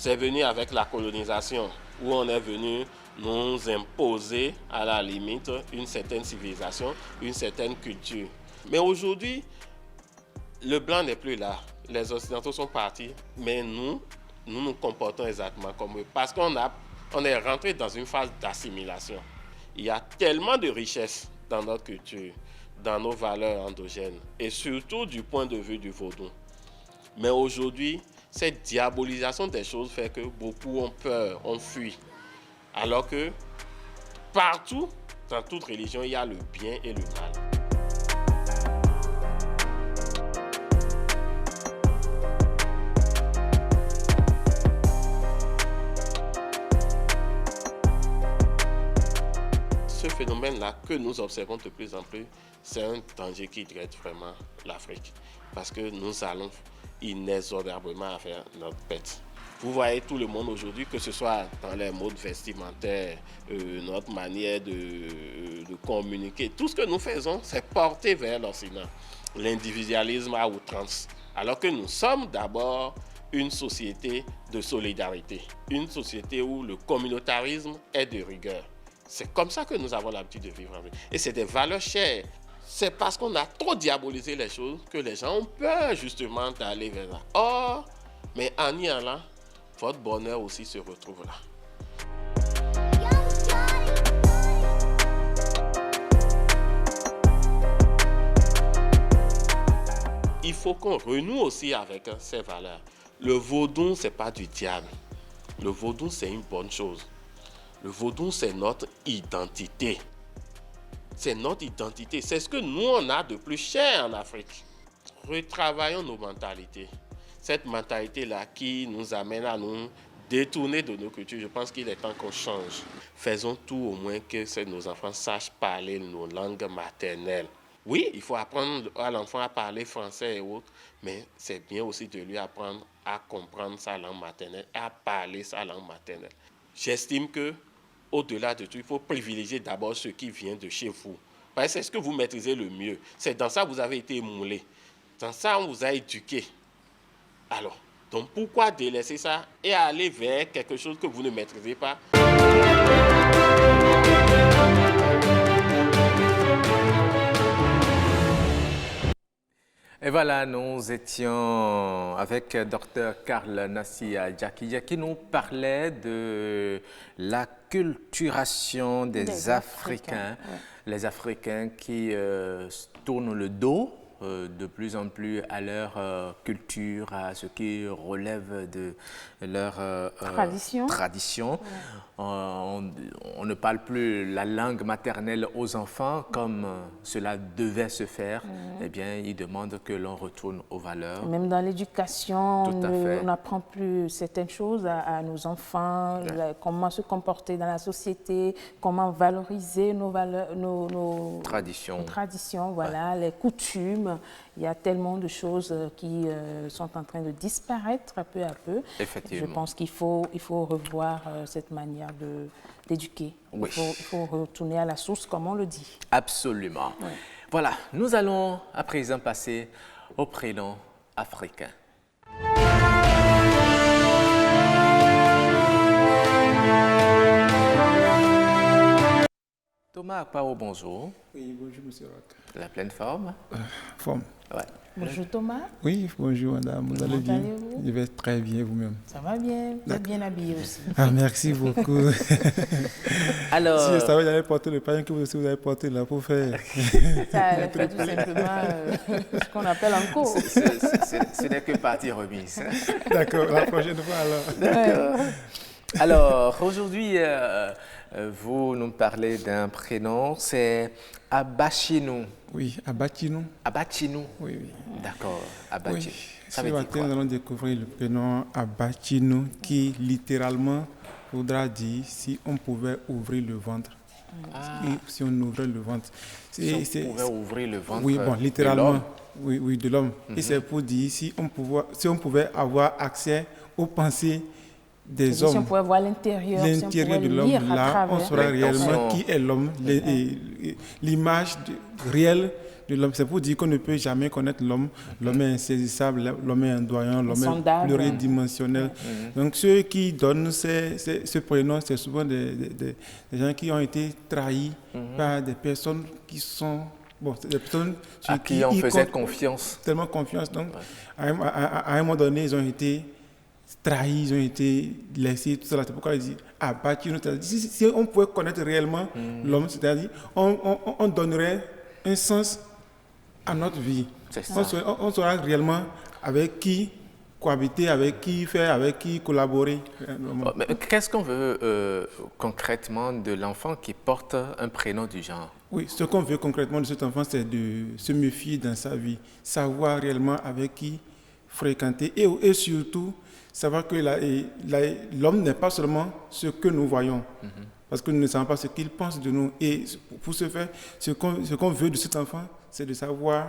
c'est venu avec la colonisation, où on est venu nous imposer à la limite une certaine civilisation, une certaine culture. Mais aujourd'hui, le blanc n'est plus là. Les Occidentaux sont partis, mais nous nous comportons exactement comme eux. Parce qu'on est rentré dans une phase d'assimilation. Il y a tellement de richesses dans notre culture, dans nos valeurs endogènes, et surtout du point de vue du vaudou. Mais aujourd'hui, cette diabolisation des choses fait que beaucoup ont peur, ont fui. Alors que partout, dans toute religion, il y a le bien et le mal. Ce phénomène-là que nous observons de plus en plus, c'est un danger qui guette vraiment l'Afrique. Parce que nous allons inexorablement faire notre pète. Vous voyez tout le monde aujourd'hui, que ce soit dans les modes vestimentaires, notre manière de communiquer, tout ce que nous faisons, c'est porté vers l'Occident. L'individualisme à outrance. Alors que nous sommes d'abord une société de solidarité, une société où le communautarisme est de rigueur. C'est comme ça que nous avons l'habitude de vivre en vie. Et c'est des valeurs chères. C'est parce qu'on a trop diabolisé les choses que les gens ont peur justement d'aller vers là. Or, mais en y allant, votre bonheur aussi se retrouve là. Il faut qu'on renoue aussi avec ces valeurs. Le vaudou, ce n'est pas du diable. Le vaudou, c'est une bonne chose. Le vaudou, c'est notre identité. C'est notre identité. C'est ce que nous, on a de plus cher en Afrique. Retravaillons nos mentalités. Cette mentalité-là qui nous amène à nous détourner de nos cultures, je pense qu'il est temps qu'on change. Faisons tout au moins que nos enfants sachent parler nos langues maternelles. Oui, il faut apprendre à l'enfant à parler français et autres, mais c'est bien aussi de lui apprendre à comprendre sa langue maternelle, à parler sa langue maternelle. J'estime que au-delà de tout, il faut privilégier d'abord ce qui vient de chez vous. Parce que c'est ce que vous maîtrisez le mieux. C'est dans ça que vous avez été moulé. Dans ça, on vous a éduqué. Alors, donc pourquoi délaisser ça et aller vers quelque chose que vous ne maîtrisez pas? Et voilà, nous étions avec Dr Karl Nassia Djaki qui nous parlait de l'acculturation des Africains. Ouais. Les Africains qui tournent le dos de plus en plus à leur culture, à ce qui relève de leur tradition. Ouais. On ne parle plus la langue maternelle aux enfants comme cela devait se faire. Eh bien, ils demandent que l'on retourne aux valeurs. Même dans l'éducation, on n'apprend plus certaines choses à nos enfants, comment se comporter dans la société, comment valoriser nos valeurs, nos traditions, voilà, les coutumes. Il y a tellement de choses qui sont en train de disparaître peu à peu. Effectivement. Je pense qu'il faut revoir cette manière d'éduquer. Oui. Il faut retourner à la source, comme on le dit. Absolument. Ouais. Voilà, nous allons à présent passer au prénom africain. Thomas Akpao, bonjour. Oui, bonjour, monsieur Rock. La pleine forme? Forme. Ouais. Bonjour Thomas. Oui, bonjour madame, vous allez bien? allez-vous? Je vais très bien vous-même. Ça va bien, vous êtes bien habillé aussi. Ah, merci beaucoup. Alors, Si je savais, j'allais porter le pain que vous aussi vous avez porté là pour faire. Ça fait tout simplement ce qu'on appelle un cours. ce n'est que partie remise. D'accord, la prochaine fois alors. D'accord. Alors, aujourd'hui, vous nous parlez d'un prénom, c'est Abachinou. Oui, Abachinou. Abachinou. Oui, oui. D'accord, Abachinou. Oui. Ça Ce veut dire matin, quoi? nous allons découvrir le prénom Abachinou qui littéralement voudra dire si on pouvait ouvrir le ventre. Si on ouvrait le ventre. Si on pouvait ouvrir le ventre. Oui, bon, littéralement. De l'homme. Oui, de l'homme. Et c'est pour dire si on pouvait avoir accès aux pensées des hommes. Si on pouvait voir l'intérieur, de l'homme, là, on saurait réellement qui est l'homme, l'image réelle de l'homme. C'est pour dire qu'on ne peut jamais connaître l'homme. L'homme est insaisissable, l'homme est indoyant, l'homme est pluridimensionnel. Donc ceux qui donnent ce prénom, c'est souvent des gens qui ont été trahis par des personnes qui sont... Bon, c'est des personnes à qui on faisait confiance. Tellement confiance. Donc, à un moment donné, ils ont été trahis, ils ont été laissés, tout ça. C'est pourquoi ils disent abattus. Si on pouvait connaître réellement l'homme, c'est-à-dire, on donnerait un sens à notre vie. On saura réellement avec qui cohabiter, avec qui faire, avec qui collaborer. Mais qu'est-ce qu'on veut concrètement de l'enfant qui porte un prénom du genre? Oui, ce qu'on veut concrètement de cet enfant, c'est de se méfier dans sa vie, savoir réellement avec qui fréquenter et surtout savoir que l'homme n'est pas seulement ce que nous voyons, parce que nous ne savons pas ce qu'il pense de nous. Et pour ce faire, ce qu'on veut de cet enfant, c'est de savoir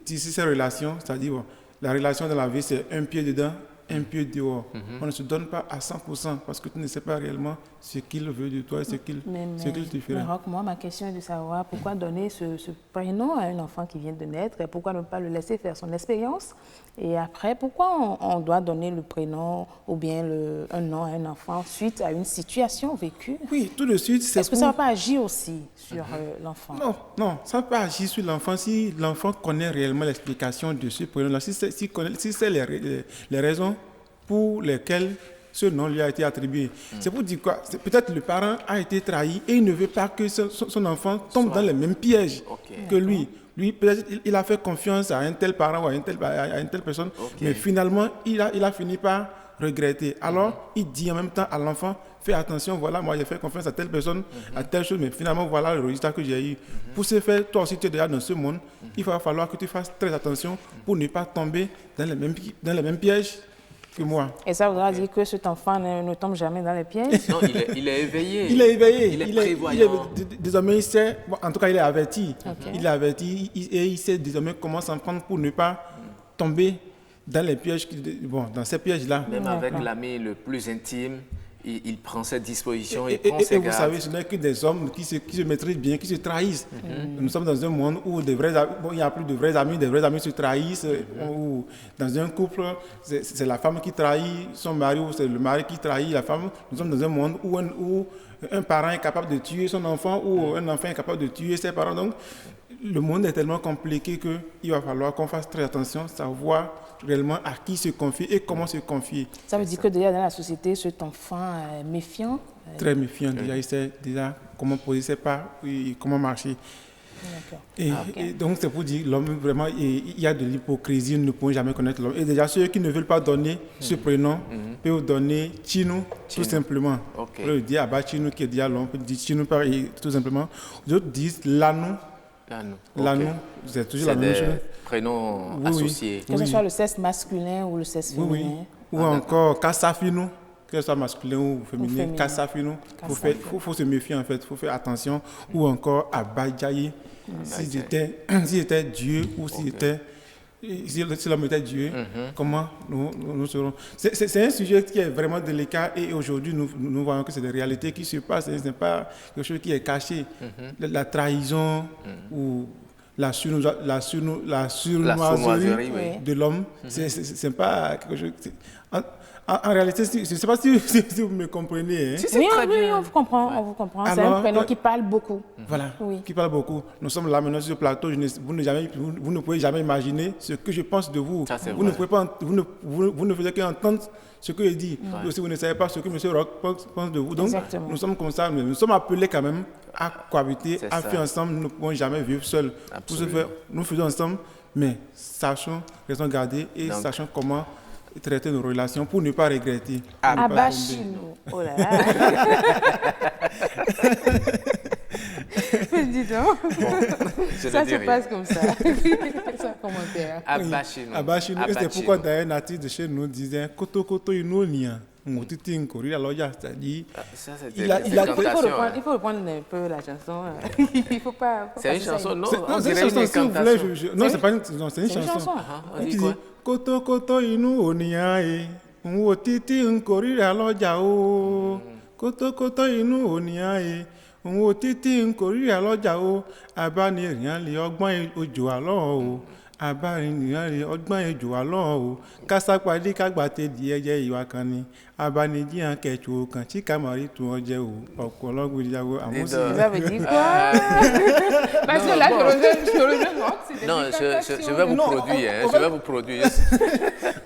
tisser ses relations, c'est-à-dire la relation dans la vie, c'est un pied dedans, un pied dehors. On ne se donne pas à 100% parce que tu ne sais pas réellement ce qu'il veut de toi et ce qu'il te fera. Mais Roch, moi, ma question est de savoir pourquoi donner ce prénom à un enfant qui vient de naître et pourquoi ne pas le laisser faire son expérience. Et après, pourquoi on doit donner le prénom ou bien un nom à un enfant suite à une situation vécue? Oui, tout de suite. Est-ce que ça ne va pas agir aussi sur l'enfant? Non, ça ne va pas agir sur l'enfant si l'enfant connaît réellement l'explication de ce prénom-là, si c'est les raisons pour lesquelles ce nom lui a été attribué. C'est pour dire quoi? Peut-être le parent a été trahi et il ne veut pas que son enfant tombe dans les mêmes pièges que lui. Lui, peut-être, il a fait confiance à un tel parent ou à une telle personne, mais finalement, il a fini par regretter. Alors, il dit en même temps à l'enfant, fais attention, voilà, moi j'ai fait confiance à telle personne, à telle chose, mais finalement, voilà le résultat que j'ai eu. Pour ce faire, toi aussi, tu es déjà dans ce monde, il va falloir que tu fasses très attention pour ne pas tomber dans les mêmes pièges que moi. Et ça voudra dire que cet enfant ne tombe jamais dans les pièges? Non, il est éveillé. Il est éveillé. Il est prévoyant. Désormais, il sait, en tout cas, il est averti. Il est averti et il sait désormais comment s'en prendre pour ne pas tomber dans les pièges, dans ces pièges-là. Même avec l'ami le plus intime, il prend ses dispositions, il prend ses gardes. Et vous savez, ce n'est que des hommes qui se maîtrisent bien, qui se trahissent. Nous sommes dans un monde où il n'y a plus de vrais amis se trahissent. Ou dans un couple, c'est la femme qui trahit son mari ou c'est le mari qui trahit la femme. Nous sommes dans un monde où un parent est capable de tuer son enfant ou un enfant est capable de tuer ses parents. Donc, le monde est tellement compliqué qu'il va falloir qu'on fasse très attention, savoir réellement à qui se confier et comment se confier. Ça veut dire que déjà dans la société, cet enfant est méfiant? Très méfiant. Déjà, il sait déjà comment poser ses pas et comment marcher. Et donc, c'est pour dire l'homme, vraiment, il y a de l'hypocrisie, nous ne pouvons jamais connaître l'homme. Et déjà, ceux qui ne veulent pas donner ce prénom peuvent donner Chino, tout simplement. On peut dire Abba Chino, qui est déjà l'homme, on peut dire Chino, tout simplement. D'autres disent Lanou. Lanou, c'est toujours la même chose. Prénom associé. Que ce soit le sexe masculin ou le sexe féminin. Ou encore Kassafino, que ce soit masculin ou féminin. Kassafino. Il faut se méfier en fait, il faut faire attention. Ou encore Abadjaye, s'il était Dieu ou si l'homme était Dieu, comment nous serons. C'est un sujet qui est vraiment délicat et aujourd'hui nous voyons que c'est des réalités qui se passent, ce n'est pas quelque chose qui est caché. La trahison ou la surnoiserie de l'homme, c'est pas quelque chose... En réalité, je ne sais pas si vous me comprenez. Oui, on vous comprend. C'est un prénom qui parle beaucoup. Voilà, qui parle beaucoup. Nous sommes là maintenant sur le plateau. Vous ne pouvez jamais imaginer ce que je pense de vous. Vous ne pouvez qu'entendre ce que je dis. Aussi, vous ne savez pas ce que M. Roch pense de vous. Donc, nous sommes comme ça. Nous sommes appelés quand même à cohabiter, à faire ensemble. Nous ne pouvons jamais vivre seuls. Pour ce faire, nous faisons ensemble, mais sachons, raison garder et sachons comment traiter nos relations pour ne pas regretter. Abachino. Oh là là. Dis donc. Ça se passe comme ça. C'est un commentaire. Abachino. Abachino. Et c'est pourquoi d'ailleurs un artiste de chez nous disait Koto Koto Inonia. C'est-à-dire, il faut reprendre un peu la chanson. Il faut pas. C'est une chanson, non? C'est une chanson, si vous voulez. Non, c'est pas une chanson. C'est une chanson. On dit quoi? Koto Koto Inonia. Mwotiti Nkori Aloja. Koto Koto Inonia. òun ò títí n kò rí àlọ́jà o abánirìnyàn lè ọgbọ́n òjò àlọ́ o abánirìnyàn lè ọgbọ́n òjò àlọ́ o kásápàdé kágbàtẹ́ di ẹ̀jẹ̀ ìwà kan ni abanijiyàn kẹ̀tù kan tí kàmárì tún ọjẹ́ o ọ̀pọ̀ ọlọ́gbọ̀n ìyàwó àmúṣe. Ça veut dire quoi? Parce que là, non, je vais vous produire. Je vais vous produire.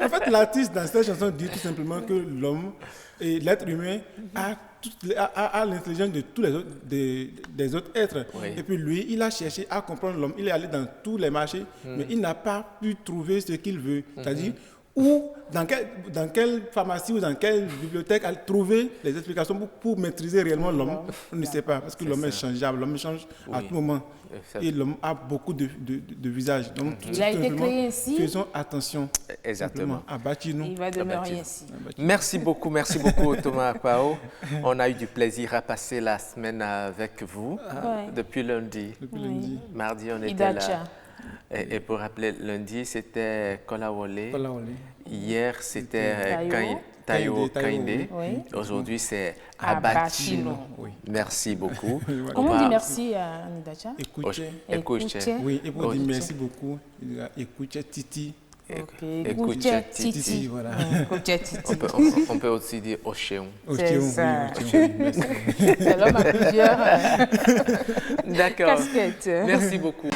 En fait, l'artiste dans cette chanson dit tout simplement que l'homme et l'être humain a l'intelligence de tous les autres, des autres êtres. Oui. Et puis lui, il a cherché à comprendre l'homme. Il est allé dans tous les marchés, mais il n'a pas pu trouver ce qu'il veut. C'est-à-dire, ou dans quelle pharmacie ou dans quelle bibliothèque trouver les explications pour maîtriser réellement l'homme. On ne sait pas, parce que l'homme est changeable, l'homme change à tout moment. Et l'homme a beaucoup de visages. Donc, il a été créé ainsi. Faisons attention. Exactement. Abattis-nous. Il va demeurer ainsi. Merci beaucoup Thomas Akpao. On a eu du plaisir à passer la semaine avec vous depuis lundi. Mardi, on était là. Et pour rappeler, lundi, c'était Kolawole. Hier, c'était Tayo Kainde. Aujourd'hui, c'est Abatino. Merci beaucoup. Comment on dit merci à Nidacha? Écoutez. Oui, et pour dire merci beaucoup, écoutez Titi. Écoutez Titi. Voilà. On peut aussi dire Ochéon. C'est ça. C'est l'homme à plusieurs casquettes. Merci beaucoup.